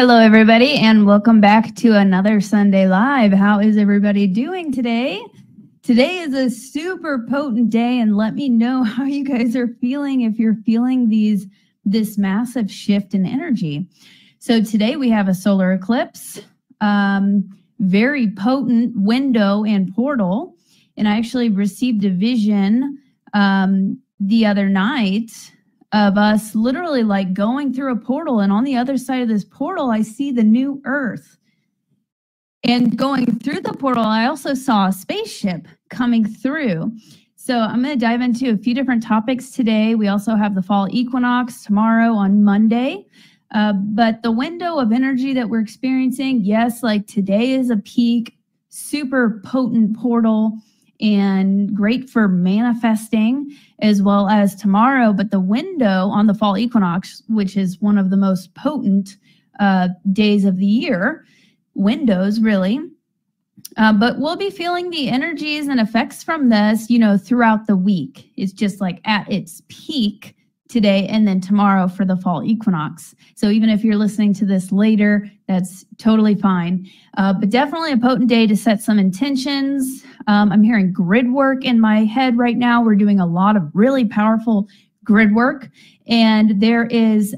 Hello, everybody, and welcome back to another Sunday Live. How is everybody doing today? Today is a super potent day, and let me know how you guys are feeling if you're feeling this massive shift in energy. So today we have a solar eclipse, very potent window and portal, and I actually received a vision the other night of us literally like going through a portal, and on the other side of this portal I see the new Earth. And going through the portal I also saw a spaceship coming through. So I'm going to dive into a few different topics today. We also have the fall equinox tomorrow on Monday. But the window of energy that we're experiencing, yes, like today is a peak, super potent portal and great for manifesting, as well as tomorrow. But the window on the fall equinox, which is one of the most potent days of the year, windows really, but we'll be feeling the energies and effects from this, throughout the week. It's just like at its peak today and then tomorrow for the fall equinox. So even if you're listening to this later, that's totally fine. But definitely a potent day to set some intentions. I'm hearing grid work in my head right now. We're doing a lot of really powerful grid work. And there is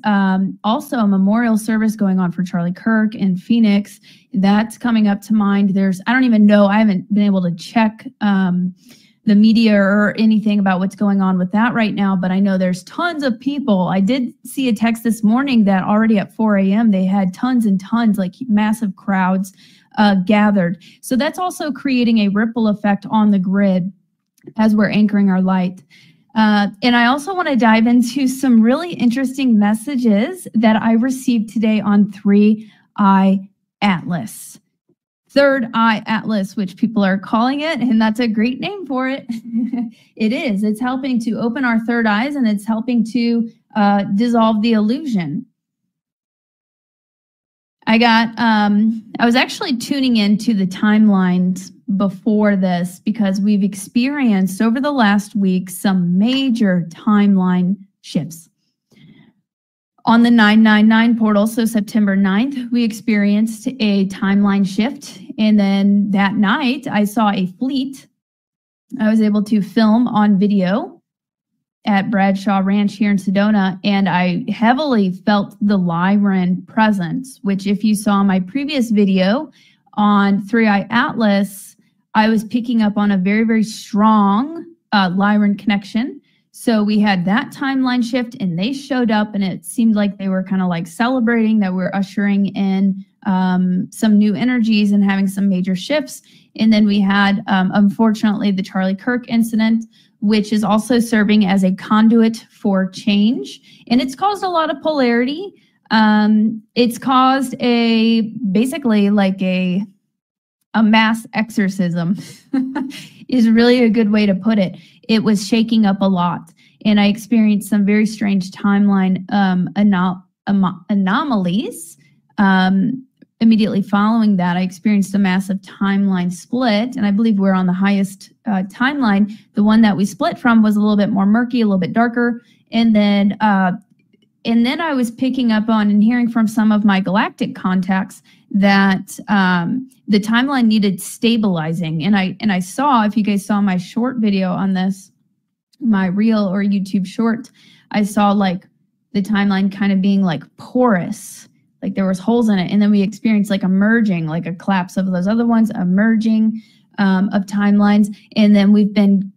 also a memorial service going on for Charlie Kirk in Phoenix. That's coming up to mind. I don't even know, I haven't been able to check the media or anything about what's going on with that right now, but I know there's tons of people. I did see a text this morning that already at 4 a.m. they had tons and tons, like massive crowds gathered. So that's also creating a ripple effect on the grid as we're anchoring our light. And I also want to dive into some really interesting messages that I received today on 3i Atlas. Third Eye Atlas, which people are calling it, and that's a great name for it. It is. It's helping to open our third eyes, and it's helping to dissolve the illusion. I was actually tuning into the timelines before this because we've experienced over the last week some major timeline shifts. On the 999 portal, so September 9th, we experienced a timeline shift. And then that night, I saw a fleet. I was able to film on video at Bradshaw Ranch here in Sedona, and I heavily felt the Lyran presence, which if you saw my previous video on 3i Atlas, I was picking up on a very, very strong Lyran connection. So we had that timeline shift and they showed up, and it seemed like they were kind of like celebrating that we're ushering in some new energies and having some major shifts. And then we had, unfortunately, the Charlie Kirk incident, which is also serving as a conduit for change. And it's caused a lot of polarity. It's caused basically like a mass exorcism is really a good way to put it. It was shaking up a lot, and I experienced some very strange timeline anomalies. Immediately following that, I experienced a massive timeline split, and I believe we're on the highest timeline. The one that we split from was a little bit more murky, a little bit darker, and then I was picking up on and hearing from some of my galactic contacts that the timeline needed stabilizing. And I saw, if you guys saw my short video on this, my reel or YouTube short, I saw like the timeline kind of being like porous, like there was holes in it. And then we experienced like a merging, like a collapse of those other ones, a merging of timelines. And then we've been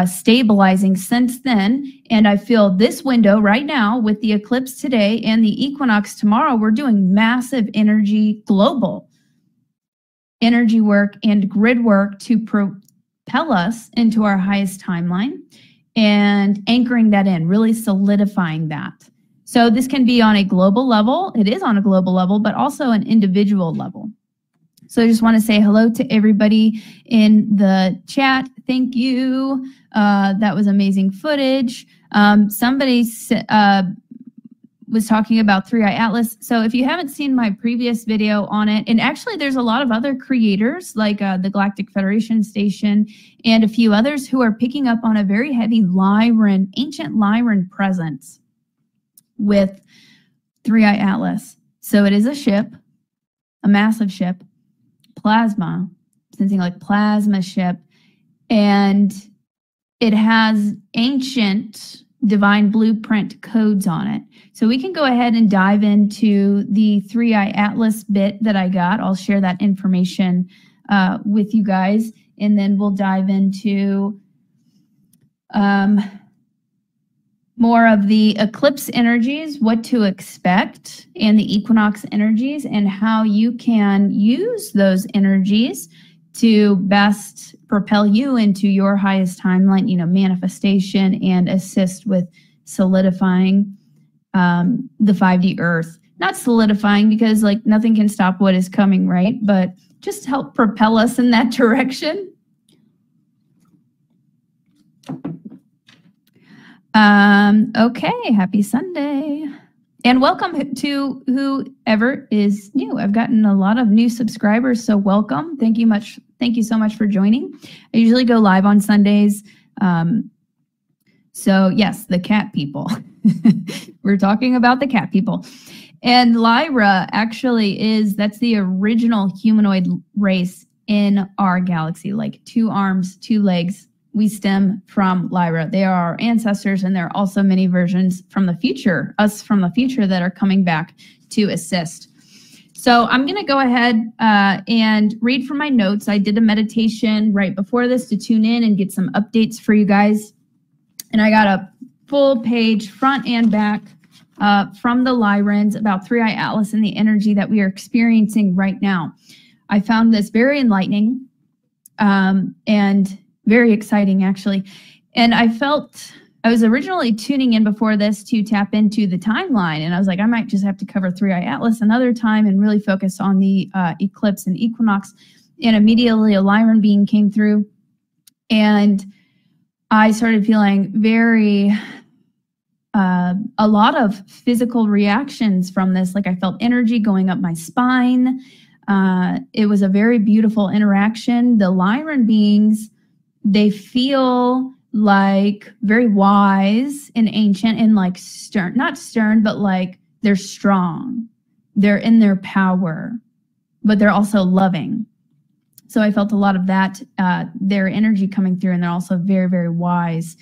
stabilizing since then. And I feel this window right now with the eclipse today and the equinox tomorrow, we're doing massive energy, global energy work and grid work to propel us into our highest timeline and anchoring that in, really solidifying that. So this can be on a global level. It is on a global level, but also an individual level. So I just want to say hello to everybody in the chat. Thank you. That was amazing footage. Somebody was talking about 3i Atlas. So if you haven't seen my previous video on it, and actually there's a lot of other creators like the Galactic Federation Station and a few others who are picking up on a very heavy Lyran, ancient Lyran presence with 3i Atlas. So it is a ship. a massive ship, plasma, sensing like plasma ship, and it has ancient divine blueprint codes on it. So we can go ahead and dive into the 3i Atlas bit that I got. I'll share that information with you guys, and then we'll dive into more of the eclipse energies, what to expect, and the equinox energies, and how you can use those energies to best propel you into your highest timeline, manifestation, and assist with solidifying the 5D Earth. Not solidifying, because like nothing can stop what is coming, right? But just help propel us in that direction. Okay, happy Sunday. And welcome to whoever is new. I've gotten a lot of new subscribers, so welcome. Thank you so much for joining. I usually go live on Sundays. So yes, the cat people. We're talking about the cat people. And Lyra actually that's the original humanoid race in our galaxy, like 2 arms, 2 legs. We stem from Lyra. They are our ancestors, and there are also many versions from the future, us from the future, that are coming back to assist. So I'm going to go ahead and read from my notes. I did a meditation right before this to tune in and get some updates for you guys. And I got a full page, front and back, from the Lyrans about 3i Atlas and the energy that we are experiencing right now. I found this very enlightening and very exciting, actually. And I was originally tuning in before this to tap into the timeline. And I was like, I might just have to cover 3i Atlas another time and really focus on the eclipse and equinox. And immediately a Lyran being came through. And I started feeling a lot of physical reactions from this. Like I felt energy going up my spine. It was a very beautiful interaction. The Lyran beings, they feel like very wise and ancient and like stern, not stern, but like they're strong. They're in their power, but they're also loving. So I felt a lot of that, their energy coming through, and they're also very, very wise.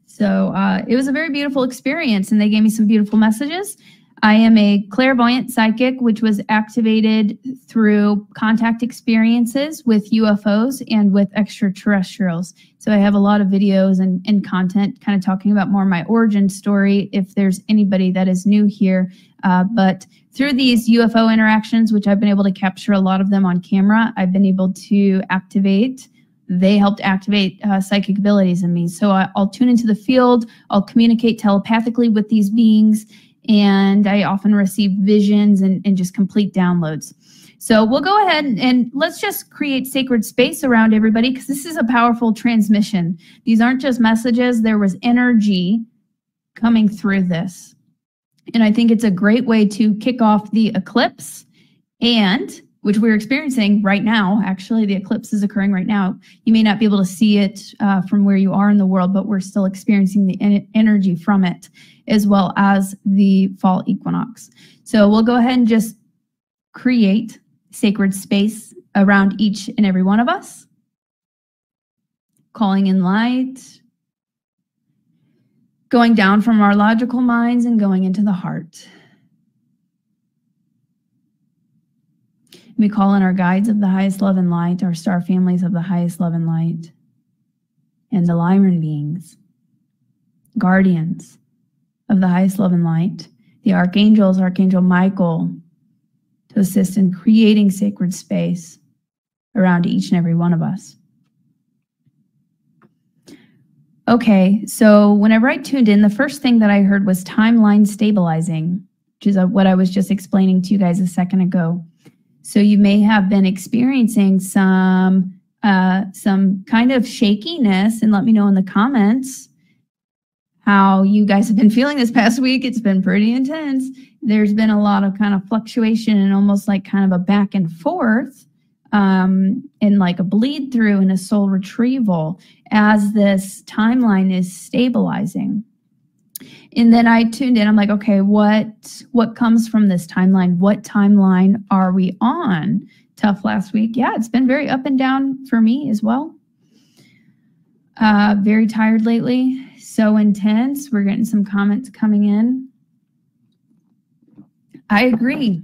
So it was a very beautiful experience, and they gave me some beautiful messages. I am a clairvoyant psychic, which was activated through contact experiences with UFOs and with extraterrestrials. So I have a lot of videos and content kind of talking about more my origin story if there's anybody that is new here. But through these UFO interactions, which I've been able to capture a lot of them on camera, I've been able to activate. They helped activate psychic abilities in me. So I'll tune into the field. I'll communicate telepathically with these beings. And I often receive visions and just complete downloads. So we'll go ahead and let's just create sacred space around everybody, because this is a powerful transmission. These aren't just messages. There was energy coming through this. And I think it's a great way to kick off the eclipse, and which we're experiencing right now. Actually, the eclipse is occurring right now. You may not be able to see it from where you are in the world, but we're still experiencing the energy from it, as well as the fall equinox. So we'll go ahead and just create sacred space around each and every one of us, calling in light, going down from our logical minds and going into the heart. We call in our guides of the highest love and light, our star families of the highest love and light, and the Lyran beings, guardians of the highest love and light, the archangels, Archangel Michael, to assist in creating sacred space around each and every one of us. Okay, so whenever I tuned in, the first thing that I heard was timeline stabilizing, which is what I was just explaining to you guys a second ago. So you may have been experiencing some kind of shakiness, and let me know in the comments how you guys have been feeling this past week. It's been pretty intense. There's been a lot of kind of fluctuation and almost like kind of a back and forth and like a bleed through and a soul retrieval as this timeline is stabilizing. And then I tuned in. I'm like, okay, what comes from this timeline? What timeline are we on? Tough last week. Yeah, it's been very up and down for me as well. Very tired lately. So intense. We're getting some comments coming in. I agree.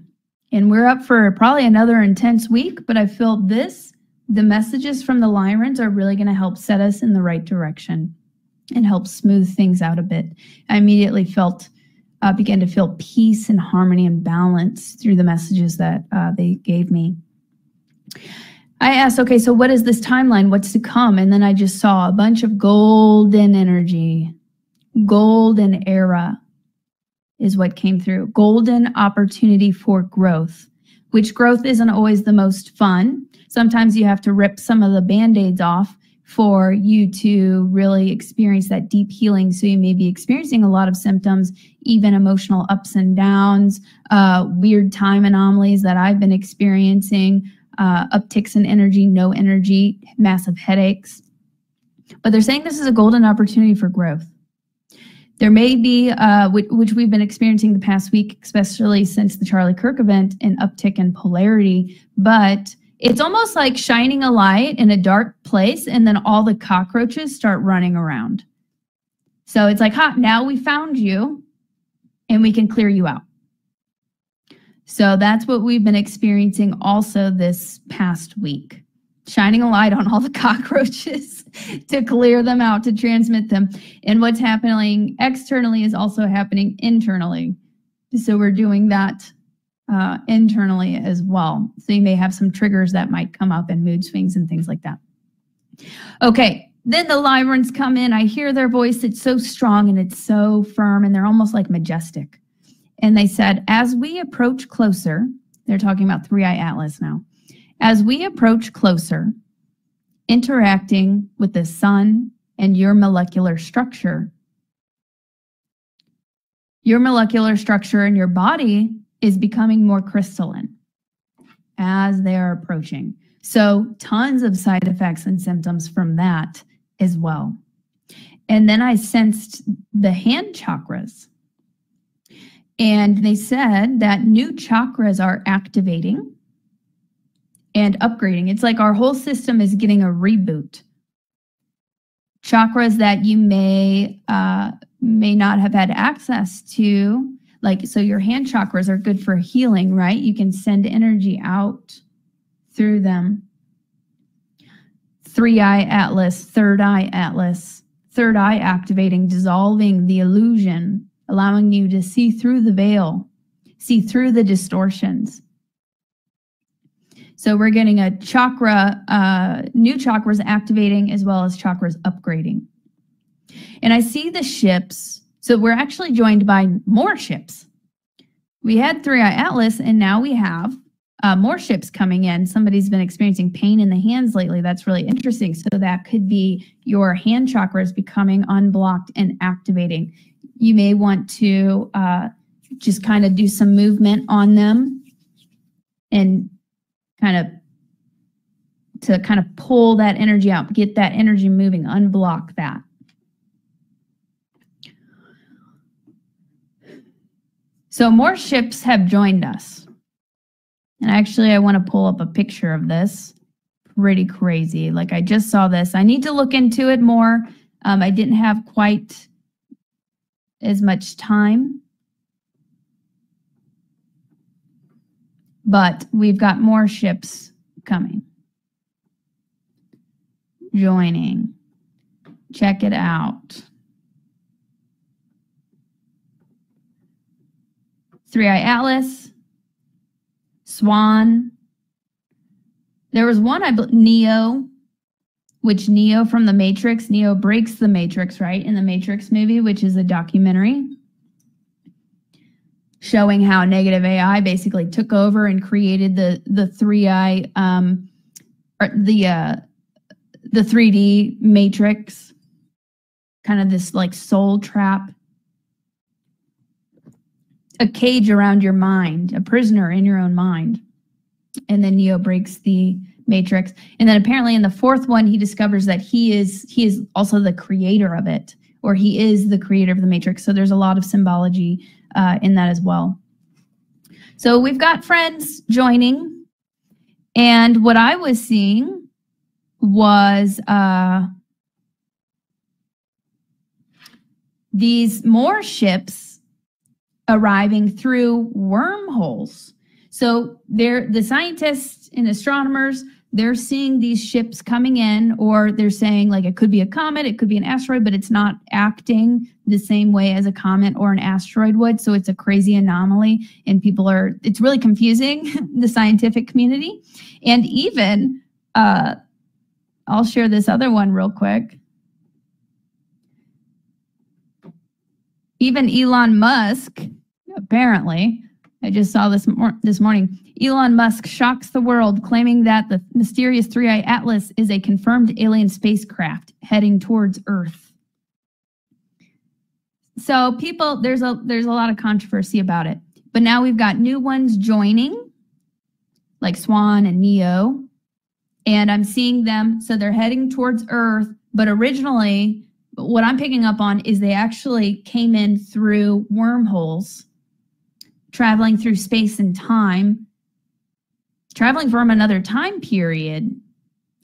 And we're up for probably another intense week, but I feel the messages from the Lyrans are really going to help set us in the right direction and help smooth things out a bit. I immediately began to feel peace and harmony and balance through the messages that they gave me. I asked, okay, so what is this timeline? What's to come? And then I just saw a bunch of golden energy. Golden era is what came through. Golden opportunity for growth, which growth isn't always the most fun. Sometimes you have to rip some of the Band-Aids off for you to really experience that deep healing. So you may be experiencing a lot of symptoms, even emotional ups and downs, weird time anomalies that I've been experiencing, upticks in energy, no energy, massive headaches. But they're saying this is a golden opportunity for growth. There may be, which we've been experiencing the past week, especially since the Charlie Kirk event, an uptick in polarity, but it's almost like shining a light in a dark place and then all the cockroaches start running around. So it's like, now we found you and we can clear you out. So that's what we've been experiencing also this past week. Shining a light on all the cockroaches to clear them out, to transmit them. And what's happening externally is also happening internally. So we're doing that internally as well. So you may have some triggers that might come up and mood swings and things like that. Okay, then the Lyrans come in. I hear their voice. It's so strong and it's so firm and they're almost like majestic. And they said, as we approach closer, they're talking about Three-Eye Atlas now. As we approach closer, interacting with the sun and your molecular structure in your body is becoming more crystalline as they are approaching. So tons of side effects and symptoms from that as well. And then I sensed the hand chakras. And they said that new chakras are activating and upgrading. It's like our whole system is getting a reboot. Chakras that you may not have had access to, so your hand chakras are good for healing, right? You can send energy out through them. Three-Eye Atlas, Third Eye Atlas, third eye activating, dissolving the illusion, allowing you to see through the veil, see through the distortions. So we're getting a chakra, new chakras activating as well as chakras upgrading. And I see the ships. So we're actually joined by more ships. We had Three-Eye Atlas and now we have more ships coming in. Somebody's been experiencing pain in the hands lately. That's really interesting. So that could be your hand chakras becoming unblocked and activating. You may want to just kind of do some movement on them and kind of pull that energy out, get that energy moving, unblock that. So more ships have joined us. And actually, I want to pull up a picture of this. Pretty crazy. Like I just saw this. I need to look into it more. I didn't have quite as much time. But we've got more ships coming, joining. Check it out. Three-Eye Atlas, Swan. There was one, Neo, which Neo from the Matrix, Neo breaks the Matrix, right? In the Matrix movie, which is a documentary showing how negative AI basically took over and created the three-eye, or the 3D Matrix, kind of this like soul trap, a cage around your mind, a prisoner in your own mind. And then Neo breaks the Matrix. And then apparently in the fourth one, he discovers that he is also the creator of it, or he is the creator of the matrix. So there's a lot of symbology in that as well. So we've got friends joining, and what I was seeing was these more ships arriving through wormholes. So the scientists and astronomers, they're seeing these ships coming in, or they're saying like it could be a comet, it could be an asteroid, but it's not acting the same way as a comet or an asteroid would. So it's a crazy anomaly, and it's really confusing the scientific community. And even, I'll share this other one real quick. Even Elon Musk, apparently, I just saw this morning, Elon Musk shocks the world, claiming that the mysterious 3I Atlas is a confirmed alien spacecraft heading towards Earth. So people, there's a lot of controversy about it. But now we've got new ones joining, like Swan and Neo. And I'm seeing them, so they're heading towards Earth. But originally, what I'm picking up on is they actually came in through wormholes, traveling through space and time, traveling from another time period.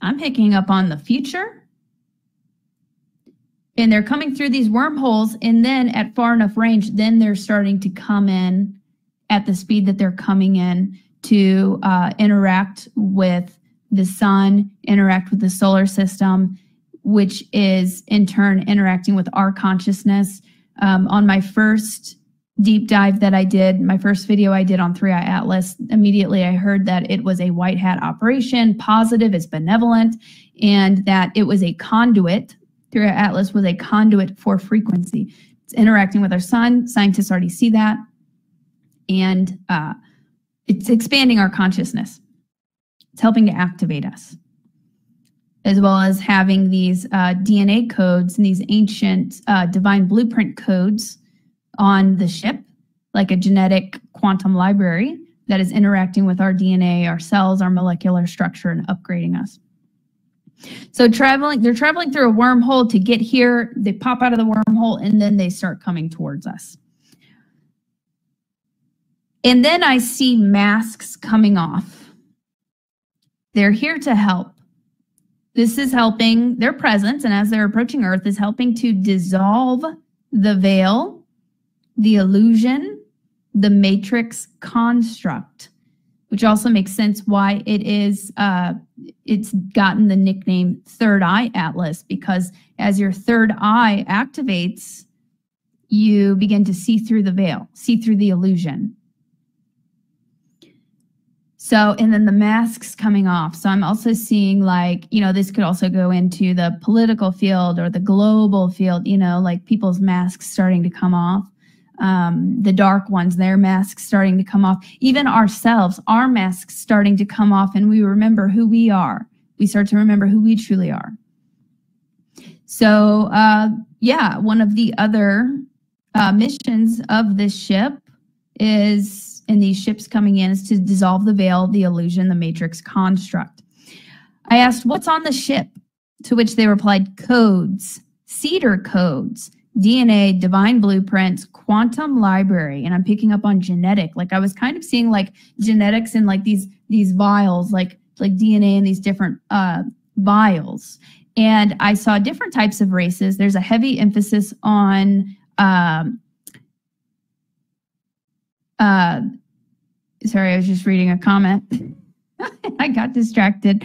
I'm picking up on the future. And they're coming through these wormholes, and then at far enough range, then they're starting to come in at the speed that they're coming in to interact with the sun, interact with the solar system, which is in turn interacting with our consciousness. On my first deep dive that I did, my first video I did on 3I Atlas, immediately I heard that it was a white hat operation, positive, it's benevolent, and that it was a conduit. 3I Atlas was a conduit for frequency. It's interacting with our sun. Scientists already see that. And it's expanding our consciousness. It's helping to activate us, as well as having these DNA codes and these ancient divine blueprint codes on the ship, like a genetic quantum library that is interacting with our DNA, our cells, our molecular structure, and upgrading us. So they're traveling through a wormhole to get here. They pop out of the wormhole, and then they start coming towards us. And then I see masks coming off. They're here to help. This is helping, their presence, and as they're approaching Earth, is helping to dissolve the veil, the illusion, the matrix construct, which also makes sense why it is, it's gotten the nickname Third Eye Atlas, because as your third eye activates, you begin to see through the veil, see through the illusion. So, and then the masks coming off. So I'm also seeing, like, you know, this could also go into the political field or the global field, you know, like people's masks starting to come off. The dark ones, their masks starting to come off. Even ourselves, our masks starting to come off, and we remember who we are. We start to remember who we truly are. So, yeah, one of the other missions of this ship is, and these ships coming in, is to dissolve the veil, the illusion, the matrix construct. I asked, what's on the ship? To which they replied, codes, cedar codes, DNA, divine blueprints, quantum library. And I'm picking up on genetic. Like I was kind of seeing like genetics in like these vials, like DNA in these different vials. And I saw different types of races. There's a heavy emphasis on sorry, I was just reading a comment. I got distracted.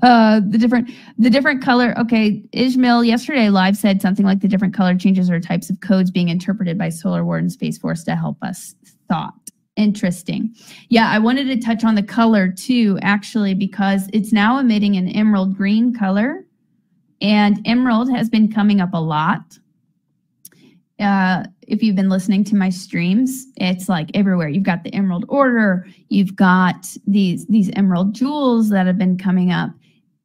The different color. Okay, Ishmael yesterday live said something like the different color changes are types of codes being interpreted by Solar Ward and Space Force to help us thought. Interesting. Yeah, I wanted to touch on the color too, actually, because it's now emitting an emerald green color, and emerald has been coming up a lot. If you've been listening to my streams, it's like everywhere. You've got the Emerald Order. You've got these emerald jewels that have been coming up,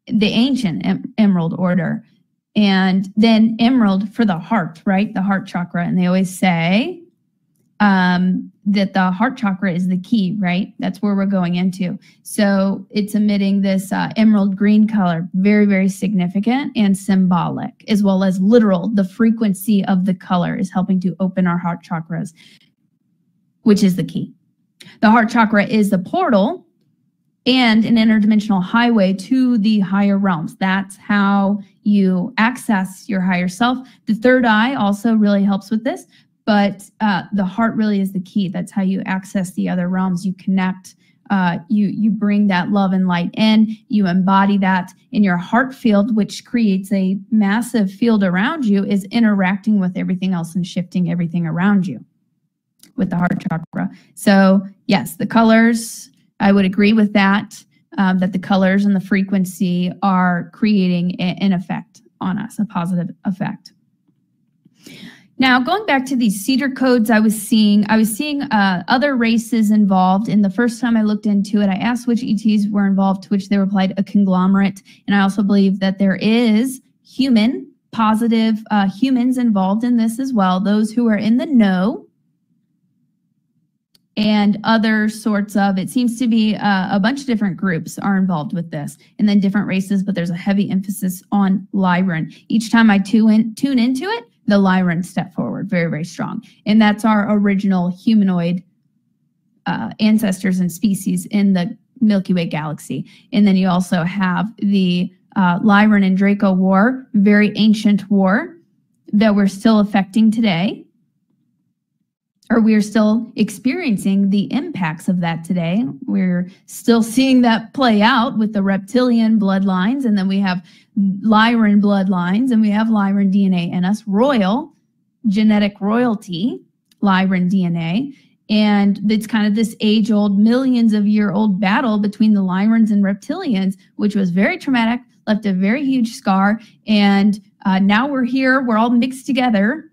the ancient Emerald Order, and then emerald for the heart, right? The heart chakra. And they always say that the heart chakra is the key, right? That's where we're going into. So it's emitting this emerald green color, very, very significant and symbolic, as well as literal. The frequency of the color is helping to open our heart chakras, which is the key. The heart chakra is the portal and an interdimensional highway to the higher realms. That's how you access your higher self. The third eye also really helps with this, but the heart really is the key. That's how you access the other realms. You connect, you bring that love and light in, you embody that in your heart field, which creates a massive field around you, is interacting with everything else and shifting everything around you with the heart chakra. So yes, the colors, I would agree with that, that the colors and the frequency are creating an effect on us, a positive effect. Now, going back to these cedar codes, I was seeing other races involved. And the first time I looked into it, I asked which ETs were involved, to which they replied a conglomerate. And I also believe that there is positive humans involved in this as well, those who are in the know, and other sorts of, it seems to be a bunch of different groups are involved with this, and then different races, but there's a heavy emphasis on Lyran. Each time I tune into it, the Lyran step forward, very, very strong. And that's our original humanoid ancestors and species in the Milky Way galaxy. And then you also have the Lyran and Draco War, very ancient war that we're still affecting today, or we're still experiencing the impacts of that today. We're still seeing that play out with the reptilian bloodlines, and then we have Lyran bloodlines, and we have Lyran DNA in us, royal, genetic royalty, Lyran DNA. And it's kind of this age-old, millions of year-old battle between the Lyrans and reptilians, which was very traumatic, left a very huge scar. And now we're here, we're all mixed together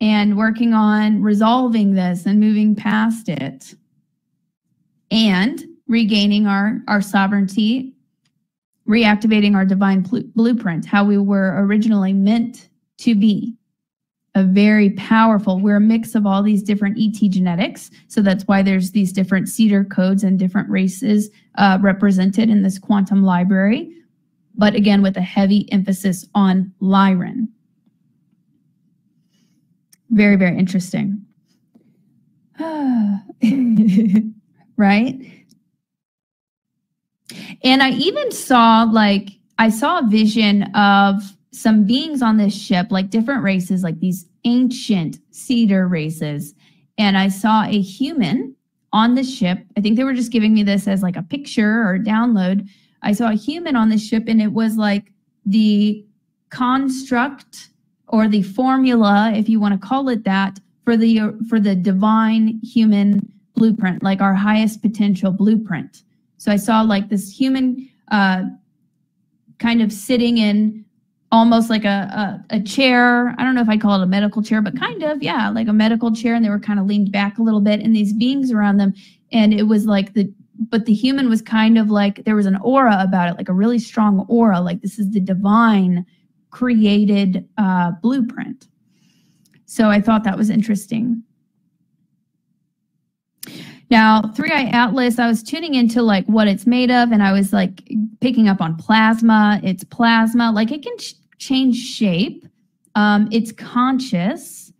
and working on resolving this and moving past it and regaining our sovereignty, reactivating our divine blueprint, how we were originally meant to be. A very powerful, we're a mix of all these different ET genetics. So that's why there's these different cedar codes and different races represented in this quantum library. But again, with a heavy emphasis on Lyran. Very, very interesting. Right? And I even saw, I saw a vision of some beings on this ship, like different races, like these ancient cedar races. And I saw a human on the ship. I think they were just giving me this as like a picture or a download. I saw a human on the ship, and it was like the construct or the formula, if you want to call it that, for the divine human blueprint, like our highest potential blueprint. So I saw like this human kind of sitting in almost like a chair. I don't know if I'd call it a medical chair, but kind of, yeah, like a medical chair. And they were kind of leaned back a little bit, and these beings around them. And it was like but the human was kind of like, there was an aura about it, like a really strong aura, like this is the divine created blueprint. So I thought that was interesting. Now, 3i Atlas, I was tuning into like what it's made of, and I was like picking up on plasma. It's plasma, like it can change shape. It's conscious,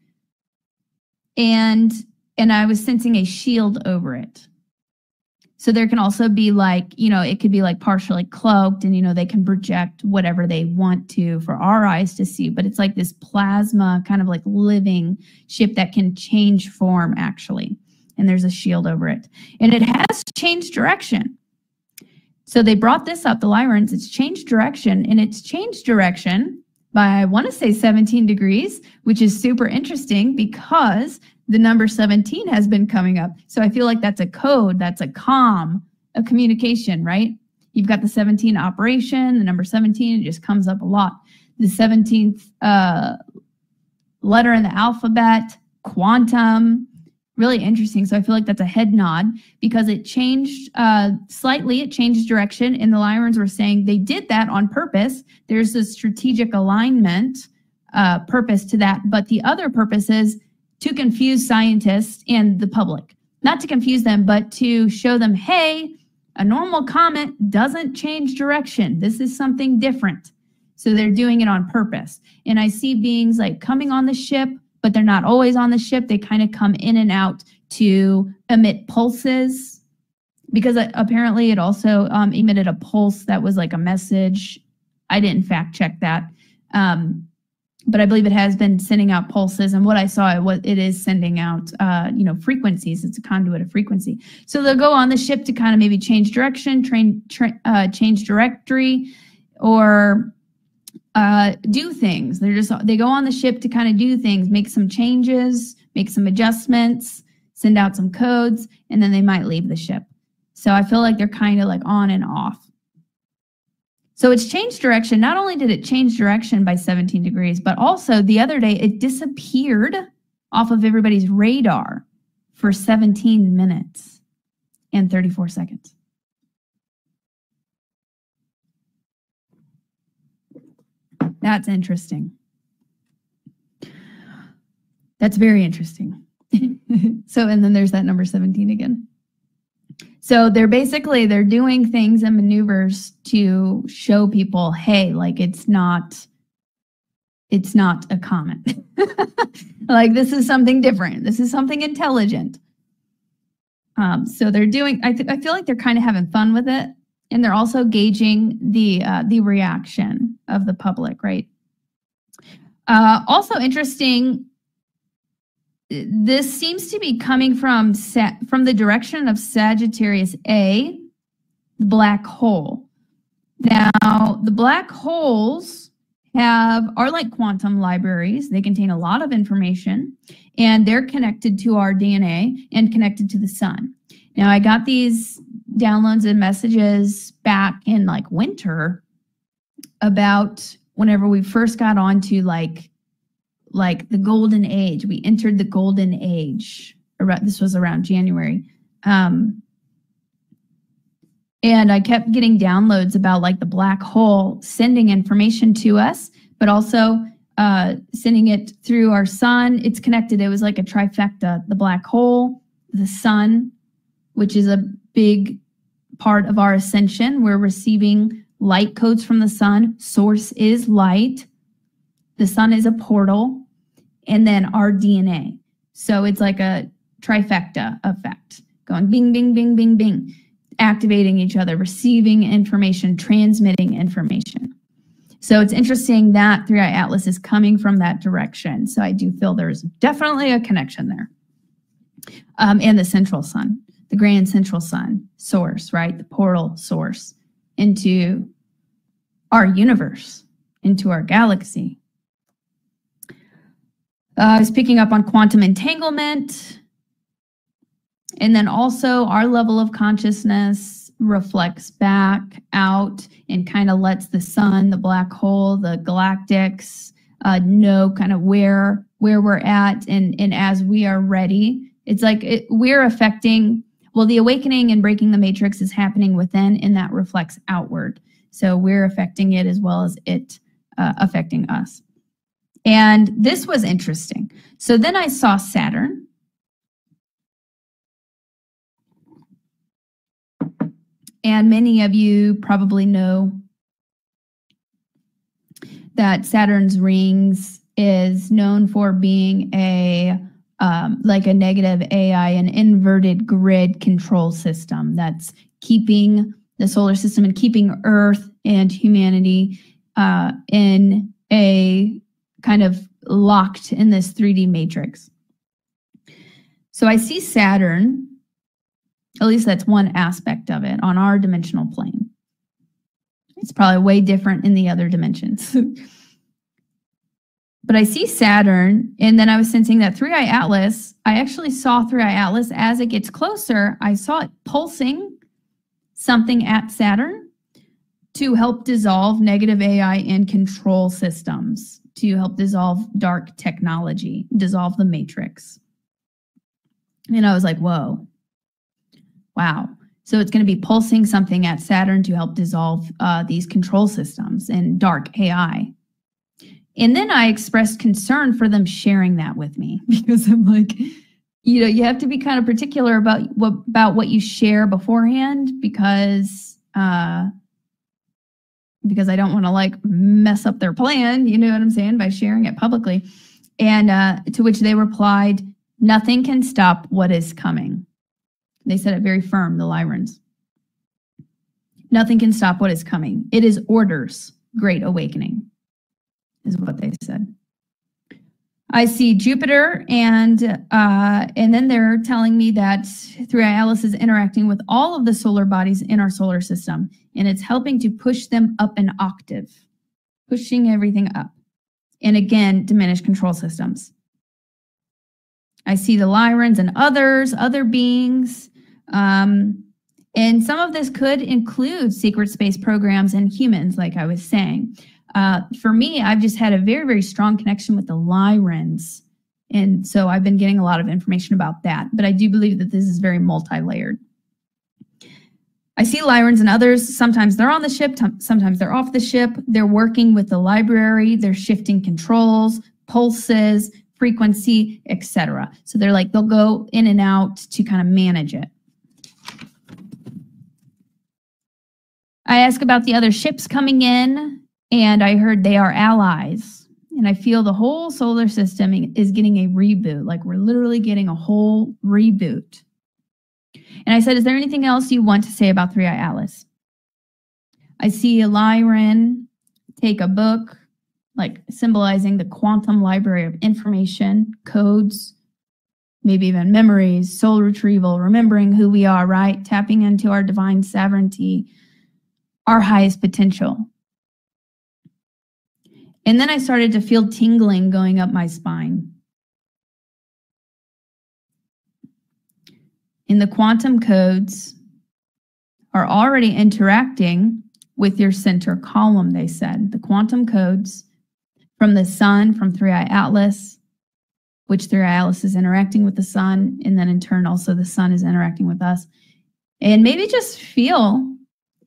and I was sensing a shield over it. So there can also be like, it could be like partially cloaked, and, they can project whatever they want to for our eyes to see. But it's like this plasma kind of like living ship that can change form, actually. And there's a shield over it. And it has changed direction. So they brought this up, the Lyrans. It's changed direction, and it's changed direction by, I want to say 17 degrees, which is super interesting because the number 17 has been coming up. So I feel like that's a code, that's a communication, right? You've got the 17 operation, the number 17, it just comes up a lot. The 17th letter in the alphabet, quantum, really interesting. So I feel like that's a head nod because it changed slightly, it changed direction, and the Lyrans were saying they did that on purpose. There's a strategic alignment purpose to that, but the other purpose is to confuse scientists and the public. Not to confuse them, but to show them, hey, a normal comet doesn't change direction. This is something different. So they're doing it on purpose. And I see beings like coming on the ship, but they're not always on the ship. They kind of come in and out to emit pulses, because apparently it also emitted a pulse that was like a message. I didn't fact check that. But I believe it has been sending out pulses, and what I saw, it is sending out, frequencies. It's a conduit of frequency. So they'll go on the ship to kind of maybe change direction, change directory, or do things. They go on the ship to kind of do things, make some changes, make some adjustments, send out some codes, and then they might leave the ship. So I feel like they're kind of like on and off. So it's changed direction. Not only did it change direction by 17 degrees, but also the other day it disappeared off of everybody's radar for 17 minutes and 34 seconds. That's interesting. That's very interesting. So, and then there's that number 17 again. So they're doing things and maneuvers to show people, hey, like it's not a comet. Like this is something different. This is something intelligent. So they're doing, I feel like they're kind of having fun with it. And they're also gauging the reaction of the public, right? Also interesting, this seems to be coming from the direction of Sagittarius A, the black hole. Now, the black holes are like quantum libraries. They contain a lot of information, and they're connected to our DNA and connected to the sun. Now, I got these downloads and messages back in like winter about whenever we first got onto like the golden age. We entered the golden age. This was around January. And I kept getting downloads about like the black hole sending information to us, but also sending it through our sun. It's connected. It was like a trifecta: the black hole, the sun, which is a big part of our ascension. We're receiving light codes from the sun. Source is light. The sun is a portal. And then our DNA. So it's like a trifecta effect, going bing, bing, bing, bing, bing, activating each other, receiving information, transmitting information. So it's interesting that 3i Atlas is coming from that direction. So I do feel there's definitely a connection there. And the central sun, the grand central sun source, right? The portal source into our universe, into our galaxy. I was picking up on quantum entanglement. And then also our level of consciousness reflects back out and kind of lets the sun, the black hole, the galactics know kind of where we're at. And as we are ready, it's like we're affecting, well, the awakening and breaking the matrix is happening within, and that reflects outward. So we're affecting it as well as it affecting us. And this was interesting. So then I saw Saturn. And many of you probably know that Saturn's rings is known for being like a negative AI, an inverted grid control system that's keeping the solar system and keeping Earth and humanity in a kind of locked in this 3D matrix. So I see Saturn, at least that's one aspect of it, on our dimensional plane. It's probably way different in the other dimensions. But I see Saturn, and then I was sensing that 3i Atlas, I actually saw 3i Atlas as it gets closer. I saw it pulsing something at Saturn to help dissolve negative AI and control systems, to help dissolve dark technology, dissolve the matrix. And I was like, whoa, wow. So it's going to be pulsing something at Saturn to help dissolve these control systems and dark AI. And then I expressed concern for them sharing that with me because I'm like, you have to be kind of particular about what you share beforehand because I don't want to like mess up their plan, you know what I'm saying, by sharing it publicly. And to which they replied, nothing can stop what is coming. They said it very firm, the Lyrans. Nothing can stop what is coming. It is orders, great awakening, is what they said. I see Jupiter, and then they're telling me that 3i Atlas is interacting with all of the solar bodies in our solar system, and it's helping to push them up an octave, pushing everything up. And again, diminish control systems. I see the Lyrans and other beings. And some of this could include secret space programs and humans, like I was saying. For me, I've just had a very, very strong connection with the Lyrans. And so I've been getting a lot of information about that. But I do believe that this is very multi-layered. I see Lyrans and others. Sometimes they're on the ship, sometimes they're off the ship. They're working with the library. They're shifting controls, pulses, frequency, etc. So they'll go in and out to kind of manage it. I asked about the other ships coming in, and I heard they are allies. And I feel the whole solar system is getting a reboot, like we're literally getting a whole reboot. And I said, is there anything else you want to say about 3i Atlas? I see a Lyran take a book, like symbolizing the quantum library of information, codes, maybe even memories, soul retrieval, remembering who we are, right? Tapping into our divine sovereignty, our highest potential. And then I started to feel tingling going up my spine. And the quantum codes are already interacting with your center column, they said. The quantum codes from the sun, from 3i Atlas, which 3i Atlas is interacting with the sun, and then in turn also the sun is interacting with us. And maybe just feel,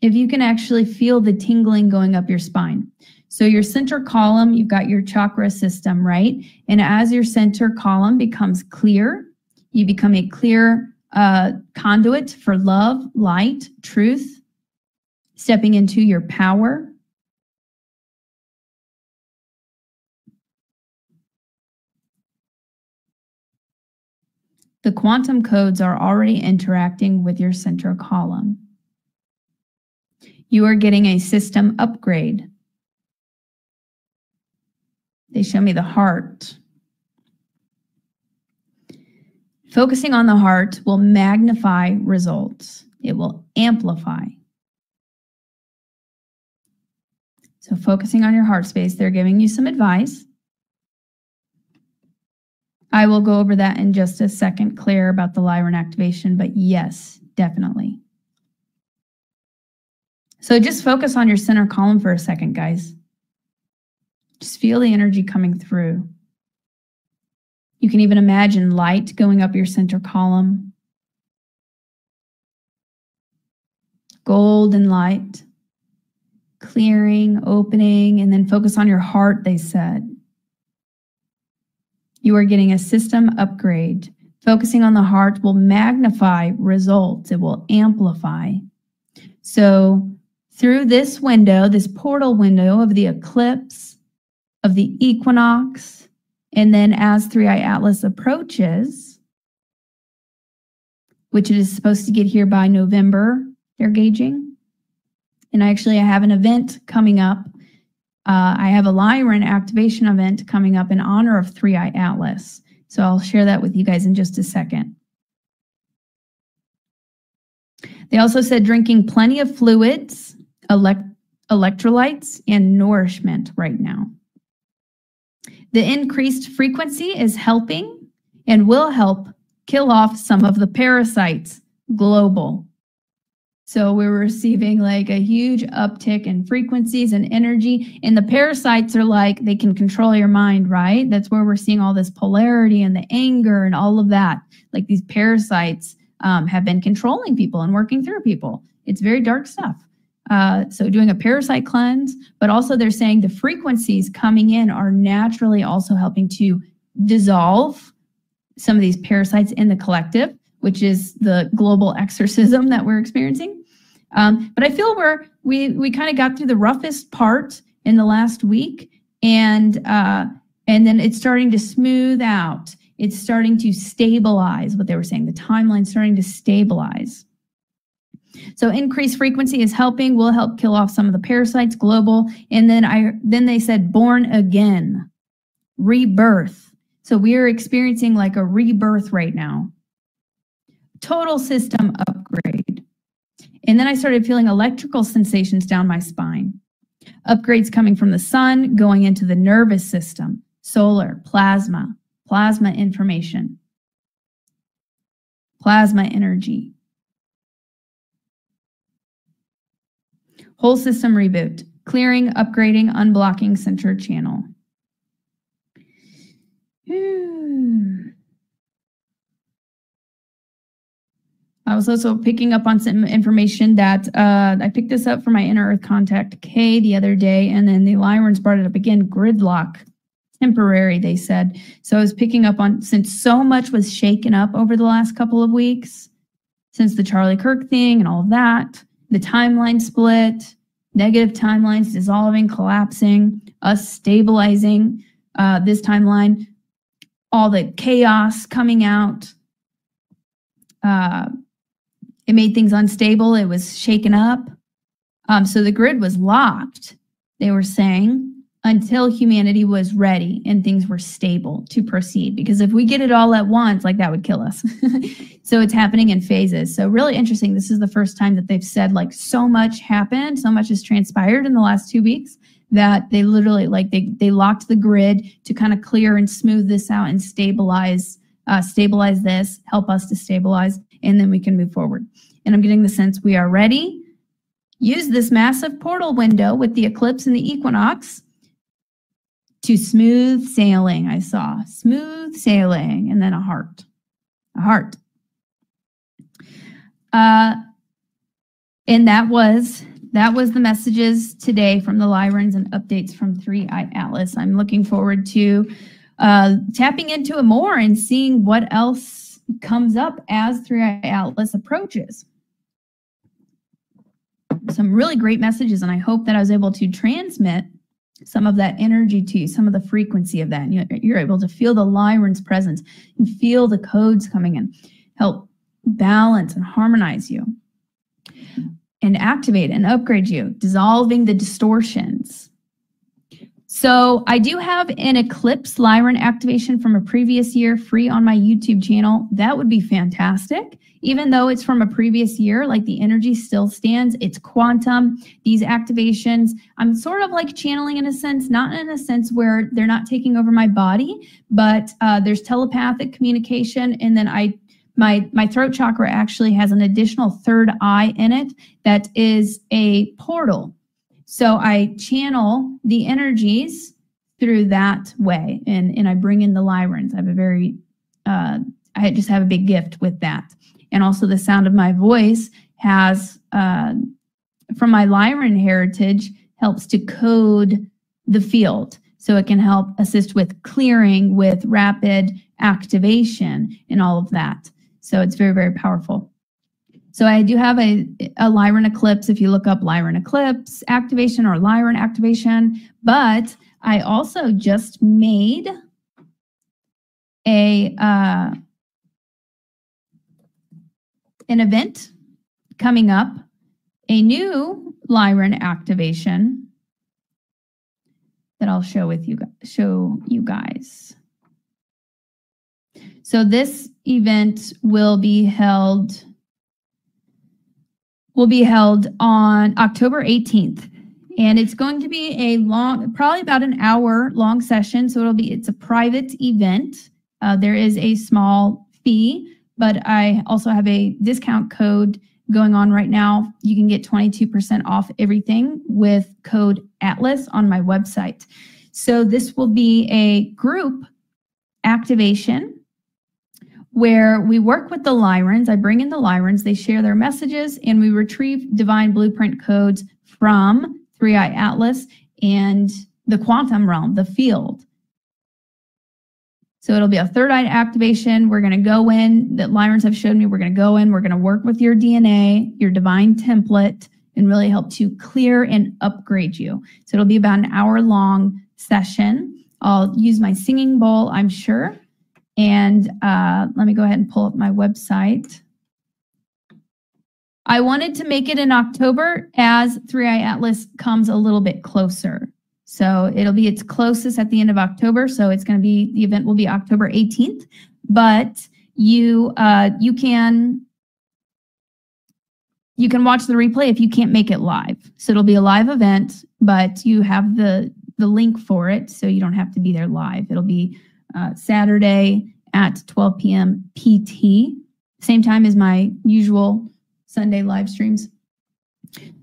if you can actually feel the tingling going up your spine. So your center column, you've got your chakra system, right? And as your center column becomes clear, you become a clear conduit for love, light, truth, stepping into your power. The quantum codes are already interacting with your center column. You are getting a system upgrade. They show me the heart. Focusing on the heart will magnify results. It will amplify. So focusing on your heart space, they're giving you some advice. I will go over that in just a second, Claire, about the Lyran activation, but yes, definitely. So just focus on your center column for a second, guys. Just feel the energy coming through. You can even imagine light going up your center column. Golden light. Clearing, opening, and then focus on your heart, they said. You are getting a system upgrade. Focusing on the heart will magnify results. It will amplify. So through this window, this portal window of the eclipse, of the equinox, and then as 3i Atlas approaches, which it is supposed to get here by November, they're gauging. And I have an event coming up. I have a Lyran activation event coming up in honor of 3i Atlas. So I'll share that with you guys in just a second. They also said drinking plenty of fluids, electrolytes, and nourishment right now. The increased frequency is helping and will help kill off some of the parasites global. So we're receiving like a huge uptick in frequencies and energy. And the parasites are like, they can control your mind, right? That's where we're seeing all this polarity and the anger and all of that. Like these parasites have been controlling people and working through people. It's very dark stuff. So doing a parasite cleanse, but also they're saying the frequencies coming in are naturally also helping to dissolve some of these parasites in the collective, which is the global exorcism that we're experiencing. But I feel we kind of got through the roughest part in the last week, and then it's starting to smooth out. It's starting to stabilize, what they were saying. The timeline's starting to stabilize. So increased frequency is helping, will help kill off some of the parasites, global. And then they said born again, rebirth. So we are experiencing like a rebirth right now. Total system upgrade. And then I started feeling electrical sensations down my spine. Upgrades coming from the sun, going into the nervous system, solar, plasma information, plasma energy. Whole system reboot, clearing, upgrading, unblocking center channel. I was also picking up on some information that I picked this up from my Inner Earth contact, Kay, the other day, and then the Lyrans brought it up again, gridlock, temporary, they said. So I was picking up on, since so much was shaken up over the last couple of weeks, since the Charlie Kirk thing and all of that, the timeline split, negative timelines dissolving, collapsing, us stabilizing this timeline, all the chaos coming out. It made things unstable. It was shaken up. So the grid was locked, they were saying, until humanity was ready and things were stable to proceed. Because if we get it all at once, like that would kill us. So it's happening in phases. So really interesting. This is the first time that they've said like so much happened, so much has transpired in the last 2 weeks that they literally like they locked the grid to kind of clear and smooth this out and stabilize this, help us to stabilize, and then we can move forward. And I'm getting the sense we are ready. Use this massive portal window with the eclipse and the equinox to smooth sailing. I saw smooth sailing and then a heart. And that was the messages today from the Lyrans and updates from 3i Atlas. I'm looking forward to tapping into it more and seeing what else comes up as 3i Atlas approaches. Some really great messages, and I hope that I was able to transmit some of that energy to you, some of the frequency of that. And you're able to feel the Lyran's presence and feel the codes coming in, help balance and harmonize you, and activate and upgrade you, dissolving the distortions. So I do have an Eclipse Lyran activation from a previous year free on my YouTube channel. That would be fantastic. Even though it's from a previous year, like the energy still stands, it's quantum. These activations, I'm sort of like channeling in a sense, not in a sense where they're not taking over my body, but there's telepathic communication. And then my throat chakra actually has an additional third eye in it that is a portal. So I channel the energies through that way, and I bring in the Lyrans. I have a very, I just have a big gift with that. And also the sound of my voice has, from my Lyran heritage, helps to code the field. So it can help assist with clearing, with rapid activation and all of that. So it's very, very powerful. So I do have a Lyran eclipse. If you look up Lyran eclipse activation or Lyran activation, but I also just made an event coming up, a new Lyran activation that I'll show you guys. So this event will be held on October 18th, and it's going to be a long, probably about an hour long session. So it's a private event. There is a small fee, but I also have a discount code going on right now. You can get 22% off everything with code ATLAS on my website. So this will be a group activation where we work with the Lyrans. I bring in the Lyrans, they share their messages, and we retrieve divine blueprint codes from 3i Atlas and the quantum realm, the field. So it'll be a third eye activation. We're going to go in, that Lyrans have showed me, we're going to go in, we're going to work with your DNA, your divine template, and really help to clear and upgrade you. So it'll be about an hour-long session. I'll use my singing bowl, I'm sure. And let me go ahead and pull up my website. I wanted to make it in October as 3i Atlas comes a little bit closer. So it'll be its closest at the end of October. So it's going to be, the event will be October 18th. But you can watch the replay if you can't make it live. So it'll be a live event, but you have the link for it, so you don't have to be there live. It'll be Saturday at 12 p.m. PT, same time as my usual Sunday live streams.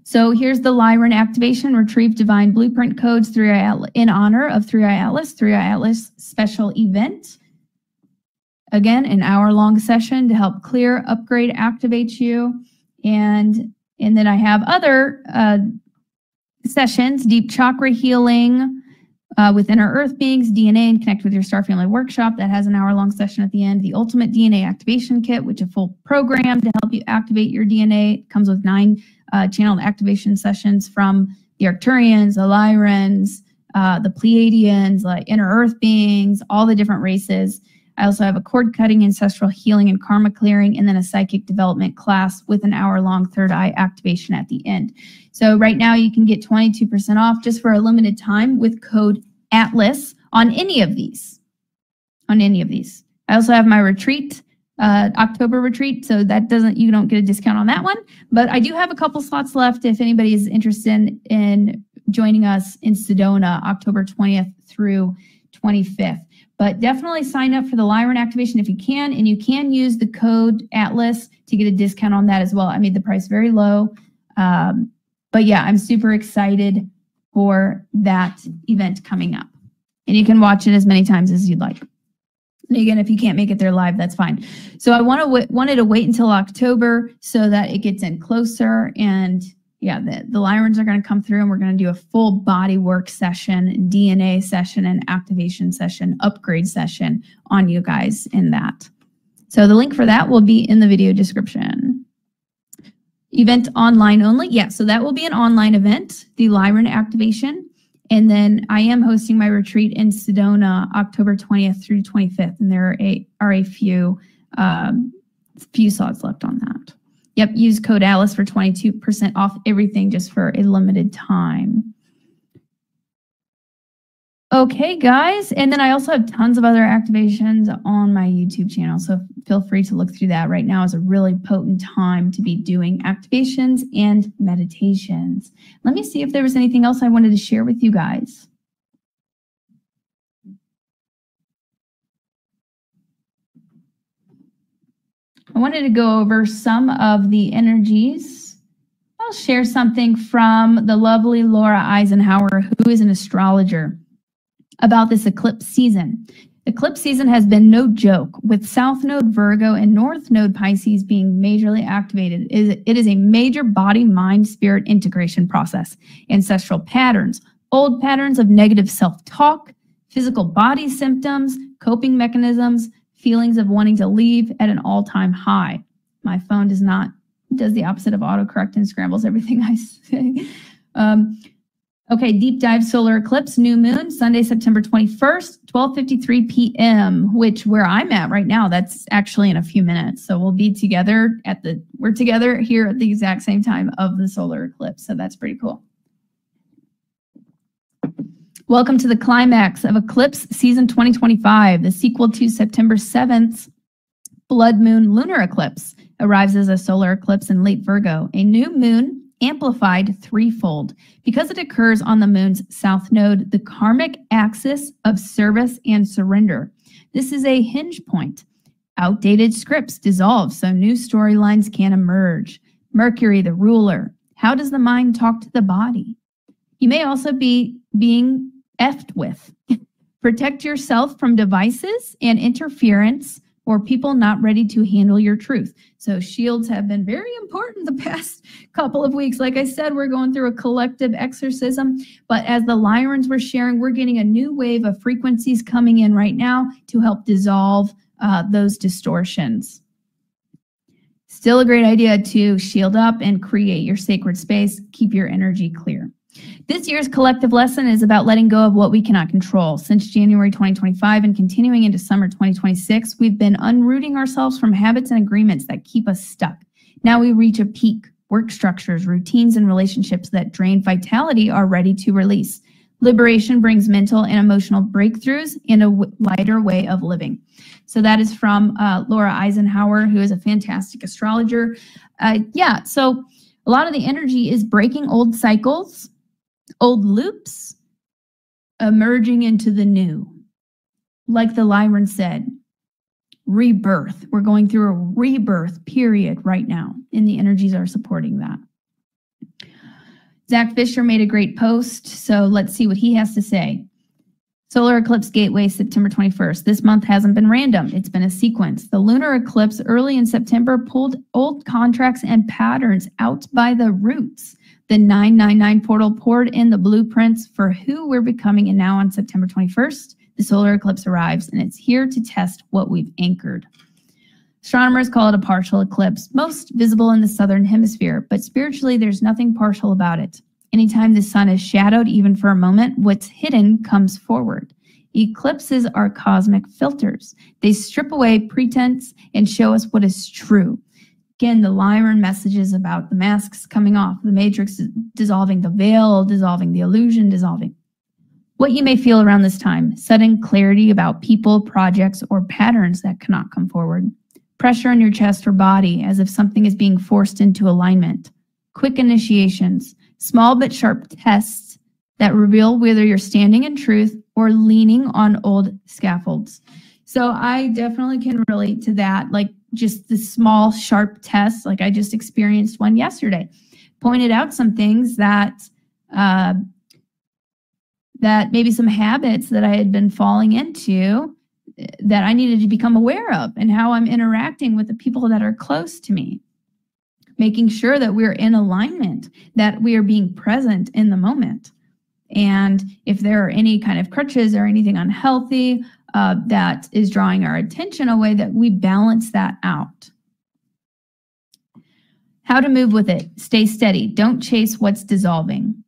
So here's the Lyran activation, retrieve divine blueprint codes 3i Atlas, in honor of 3i Atlas, 3i Atlas special event. Again, an hour-long session to help clear, upgrade, activate you. And then I have other sessions, deep chakra healing with inner earth beings, DNA, and connect with your star family workshop that has an hour-long session at the end. The ultimate DNA activation kit, which is a full program to help you activate your DNA. It comes with 9 channeled activation sessions from the Arcturians, the Lyrans, the Pleiadians, like inner earth beings, all the different races. I also have a cord cutting, ancestral healing, and karma clearing, and then a psychic development class with an hour-long third eye activation at the end. So right now you can get 22% off just for a limited time with code ATLAS on any of these. I also have my retreat, October retreat, so that you don't get a discount on that one. But I do have a couple slots left if anybody is interested in joining us in Sedona, October 20th through 25th. But definitely sign up for the Lyran activation if you can, and you can use the code ATLAS to get a discount on that as well. I made the price very low. But yeah, I'm super excited for that event coming up. And you can watch it as many times as you'd like. And again, if you can't make it there live, that's fine. So I wanted to wait until October so that it gets in closer. And yeah, the Lyrans are going to come through, and we're going to do a full body work session, DNA session, and activation session, upgrade session on you guys in that. So the link for that will be in the video description. Event online only. Yeah, so that will be an online event, the Lyran activation. And then I am hosting my retreat in Sedona, October 20th through 25th. And there are a few slots left on that. Yep, use code ALICE for 22% off everything just for a limited time. Okay, guys. And then I also have tons of other activations on my YouTube channel, so feel free to look through that. Right now is a really potent time to be doing activations and meditations. Let me see if there was anything else I wanted to share with you guys. I wanted to go over some of the energies. I'll share something from the lovely Laura Eisenhower, who is an astrologer, about this eclipse season. Eclipse season has been no joke, with South Node Virgo and North Node Pisces being majorly activated. It is a major body, mind, spirit integration process. Ancestral patterns, old patterns of negative self-talk, physical body symptoms, coping mechanisms, feelings of wanting to leave at an all-time high. My phone does the opposite of autocorrect and scrambles everything I say. Okay, deep dive solar eclipse, new moon, Sunday, September 21st, 12:53 p.m., which where I'm at right now, that's actually in a few minutes. So we'll be together we're together here at the exact same time of the solar eclipse. So that's pretty cool. Welcome to the climax of Eclipse Season 2025. The sequel to September 7th blood moon lunar eclipse arrives as a solar eclipse in late Virgo, a new moon amplified threefold because it occurs on the moon's south node, the karmic axis of service and surrender. This is a hinge point. Outdated scripts dissolve so new storylines can emerge. Mercury, the ruler. How does the mind talk to the body? You may also be being effed with. Protect yourself from devices and interference or people not ready to handle your truth. So shields have been very important the past couple of weeks. Like I said, we're going through a collective exorcism, but as the Lyrans were sharing, we're getting a new wave of frequencies coming in right now to help dissolve those distortions. Still a great idea to shield up and create your sacred space, keep your energy clear. This year's collective lesson is about letting go of what we cannot control. Since January 2025 and continuing into summer 2026, we've been unrooting ourselves from habits and agreements that keep us stuck. Now we reach a peak. Work structures, routines, and relationships that drain vitality are ready to release. Liberation brings mental and emotional breakthroughs in a lighter way of living. So that is from Laura Eisenhower, who is a fantastic astrologer. So a lot of the energy is breaking old cycles, old loops, emerging into the new. Like the Lyran said, rebirth. We're going through a rebirth period right now, and the energies are supporting that. Zach Fisher made a great post, so let's see what he has to say. Solar eclipse gateway, September 21st. This month hasn't been random. It's been a sequence. The lunar eclipse early in September pulled old contracts and patterns out by the roots. The 999 portal poured in the blueprints for who we're becoming, and now on September 21st, the solar eclipse arrives, and it's here to test what we've anchored. Astronomers call it a partial eclipse, most visible in the southern hemisphere, but spiritually, there's nothing partial about it. Anytime the sun is shadowed, even for a moment, what's hidden comes forward. Eclipses are cosmic filters. They strip away pretense and show us what is true. Again, the Lyran messages about the masks coming off, the matrix dissolving, the veil dissolving, the illusion dissolving. What you may feel around this time, sudden clarity about people, projects, or patterns that cannot come forward. Pressure in your chest or body as if something is being forced into alignment. Quick initiations, small but sharp tests that reveal whether you're standing in truth or leaning on old scaffolds. So I definitely can relate to that, like just the small, sharp tests. Like I just experienced one yesterday. Pointed out some things that maybe some habits that I had been falling into that I needed to become aware of, and how I'm interacting with the people that are close to me. Making sure that we're in alignment, that we are being present in the moment. And if there are any kind of crutches or anything unhealthy that is drawing our attention away, that we balance that out. How to move with it. Stay steady. Don't chase what's dissolving.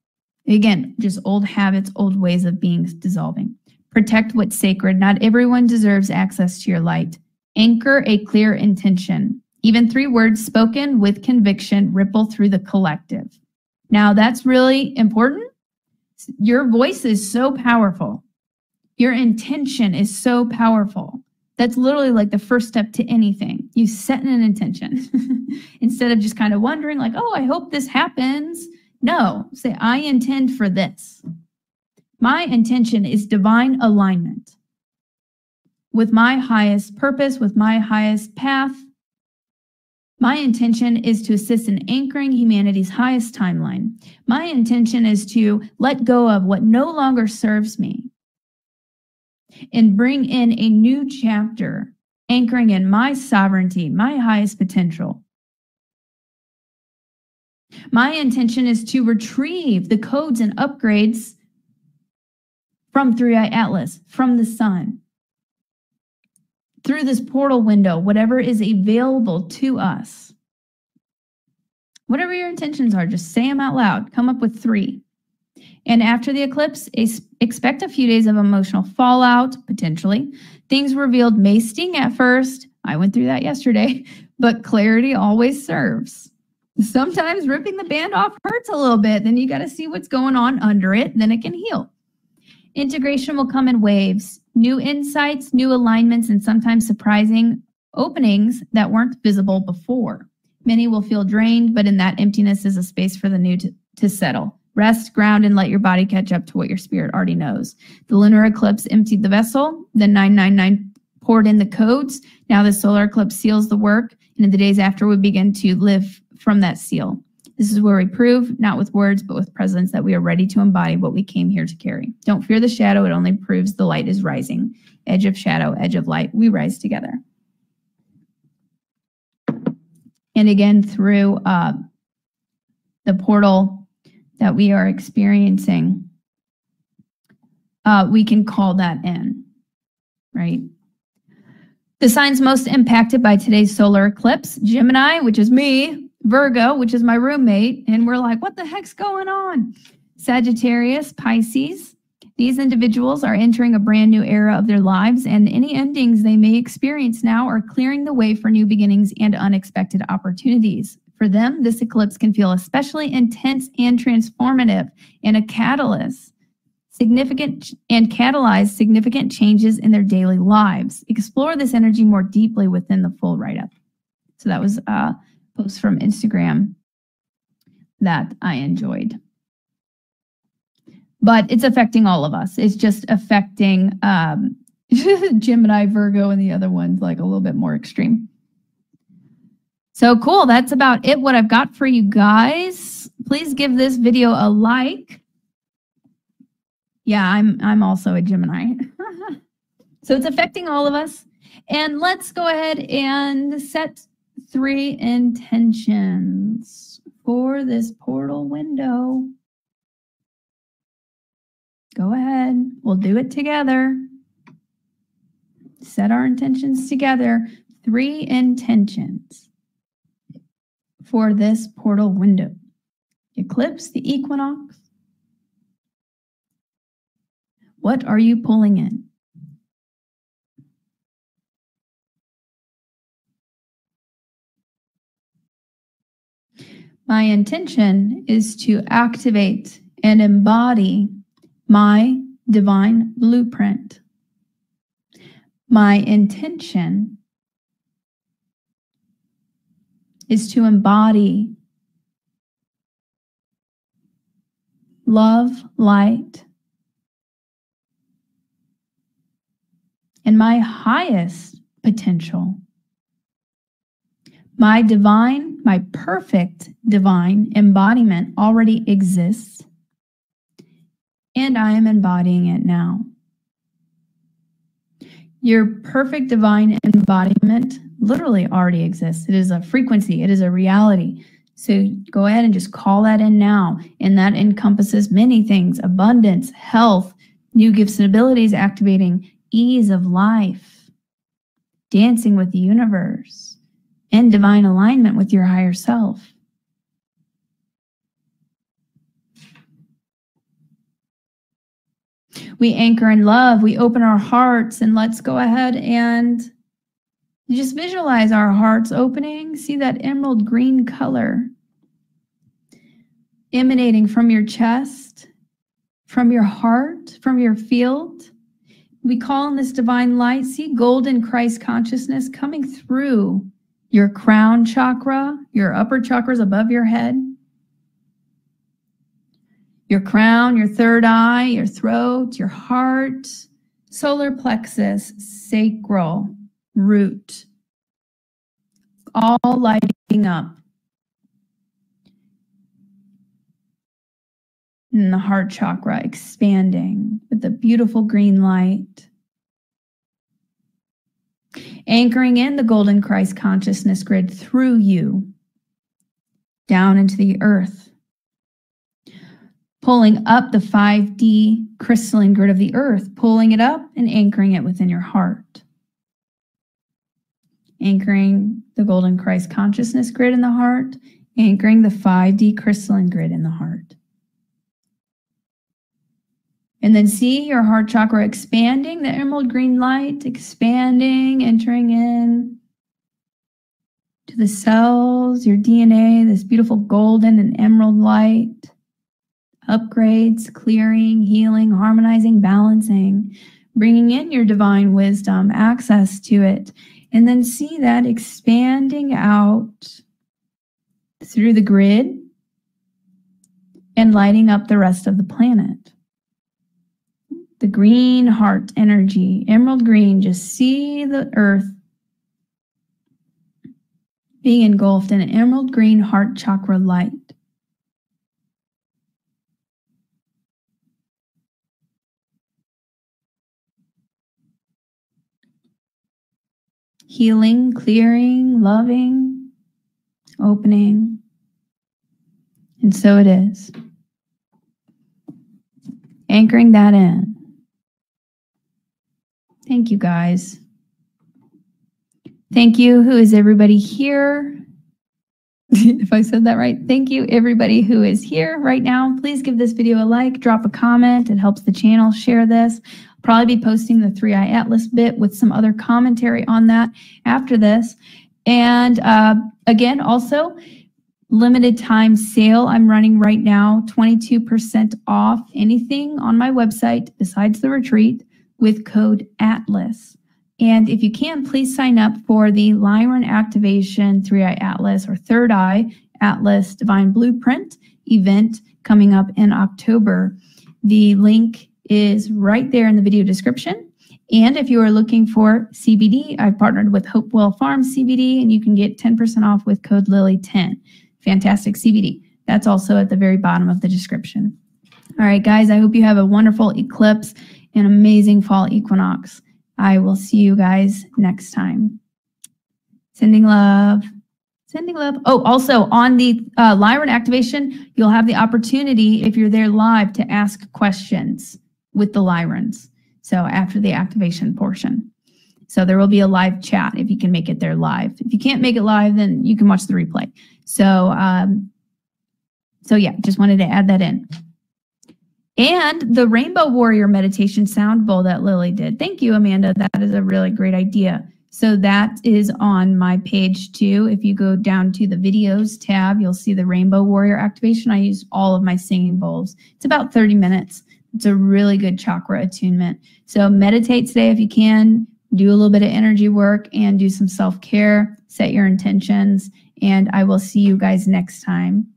Again, just old habits, old ways of being dissolving. Protect what's sacred. Not everyone deserves access to your light. Anchor a clear intention. Even 3 words spoken with conviction ripple through the collective. Now, that's really important. Your voice is so powerful. Your intention is so powerful. That's literally like the first step to anything. You set an intention instead of just kind of wondering like, oh, I hope this happens. No, say, I intend for this. My intention is divine alignment with my highest purpose, with my highest path. My intention is to assist in anchoring humanity's highest timeline. My intention is to let go of what no longer serves me and bring in a new chapter, anchoring in my sovereignty, my highest potential. My intention is to retrieve the codes and upgrades from 3i Atlas, from the sun, through this portal window, whatever is available to us. Whatever your intentions are, just say them out loud. Come up with 3. And after the eclipse, expect a few days of emotional fallout, potentially. Things revealed may sting at first. I went through that yesterday, but clarity always serves. Sometimes ripping the band off hurts a little bit. Then you got to see what's going on under it. Then it can heal. Integration will come in waves. New insights, new alignments, and sometimes surprising openings that weren't visible before. Many will feel drained, but in that emptiness is a space for the new to settle. Rest, ground, and let your body catch up to what your spirit already knows. The lunar eclipse emptied the vessel. The 999 poured in the codes. Now the solar eclipse seals the work, and in the days after, we begin to live from that seal. This is where we prove, not with words, but with presence, that we are ready to embody what we came here to carry. Don't fear the shadow. It only proves the light is rising. Edge of shadow, edge of light. We rise together. And again, through the portal that we are experiencing, we can call that in, right? The signs most impacted by today's solar eclipse: Gemini, which is me; Virgo, which is my roommate, and we're like, what the heck's going on? Sagittarius, Pisces. These individuals are entering a brand new era of their lives, and any endings they may experience now are clearing the way for new beginnings and unexpected opportunities. For them, this eclipse can feel especially intense and transformative, and a catalyze significant changes in their daily lives. Explore this energy more deeply within the full write-up. So that was a post from Instagram that I enjoyed. But it's affecting all of us. It's just affecting Gemini, Virgo, and the other ones like a little bit more extreme. So cool. That's about it, what I've got for you guys. Please give this video a like. Yeah, I'm also a Gemini. So it's affecting all of us. And let's go ahead and set 3 intentions for this portal window. Go ahead. We'll do it together. Set our intentions together. 3 intentions for this portal window. Eclipse, the equinox. What are you pulling in? My intention is to activate and embody my divine blueprint. My intention is to embody love, light, and my highest potential. My divine, my perfect divine embodiment already exists, and I am embodying it now. Your perfect divine embodiment literally already exists. It is a frequency. It is a reality. So go ahead and just call that in now. And that encompasses many things: abundance, health, new gifts and abilities activating, ease of life, dancing with the universe, and divine alignment with your higher self. We anchor in love. We open our hearts, and let's go ahead and just visualize our hearts opening. See that emerald green color emanating from your chest, from your heart, from your field. We call in this divine light. See golden Christ consciousness coming through your crown chakra, your upper chakras above your head, your crown, your third eye, your throat, your heart, solar plexus, sacral, root, all lighting up. And the heart chakra expanding with the beautiful green light. Anchoring in the golden Christ consciousness grid through you, down into the earth. Pulling up the 5D crystalline grid of the earth, pulling it up and anchoring it within your heart. Anchoring the golden Christ consciousness grid in the heart, anchoring the 5D crystalline grid in the heart. And then see your heart chakra expanding, the emerald green light expanding, entering in to the cells, your DNA, this beautiful golden and emerald light. Upgrades, clearing, healing, harmonizing, balancing, bringing in your divine wisdom, access to it. And then see that expanding out through the grid and lighting up the rest of the planet. The green heart energy, emerald green, just see the earth being engulfed in an emerald green heart chakra light. Healing, clearing, loving, opening. And so it is. Anchoring that in. Thank you, guys. Thank you. Who is everybody here? If I said that right. Thank you, everybody who is here right now. Please give this video a like, drop a comment. It helps the channel. Share this. I'll probably be posting the 3i Atlas bit with some other commentary on that after this. And again, also, limited time sale I'm running right now, 22% off anything on my website besides the retreat with code ATLAS. And if you can, please sign up for the Lyran Activation 3i Atlas or Third Eye Atlas Divine Blueprint event coming up in October. The link is right there in the video description. And if you are looking for CBD, I've partnered with Hopewell Farms CBD, and you can get 10% off with code Lily10. Fantastic CBD. That's also at the very bottom of the description. All right, guys, I hope you have a wonderful eclipse and amazing fall equinox. I will see you guys next time. Sending love. Sending love. Oh, also on the Lyran activation, you'll have the opportunity, if you're there live, to ask questions with the Lyrans. So after the activation portion. So there will be a live chat if you can make it there live. If you can't make it live, then you can watch the replay. So, yeah, just wanted to add that in. And the Rainbow Warrior Meditation sound bowl that Lily did. Thank you, Amanda. That is a really great idea. So that is on my page too. If you go down to the videos tab, you'll see the Rainbow Warrior activation. I use all of my singing bowls. It's about 30 minutes. It's a really good chakra attunement. So meditate today if you can. Do a little bit of energy work and do some self-care. Set your intentions. And I will see you guys next time.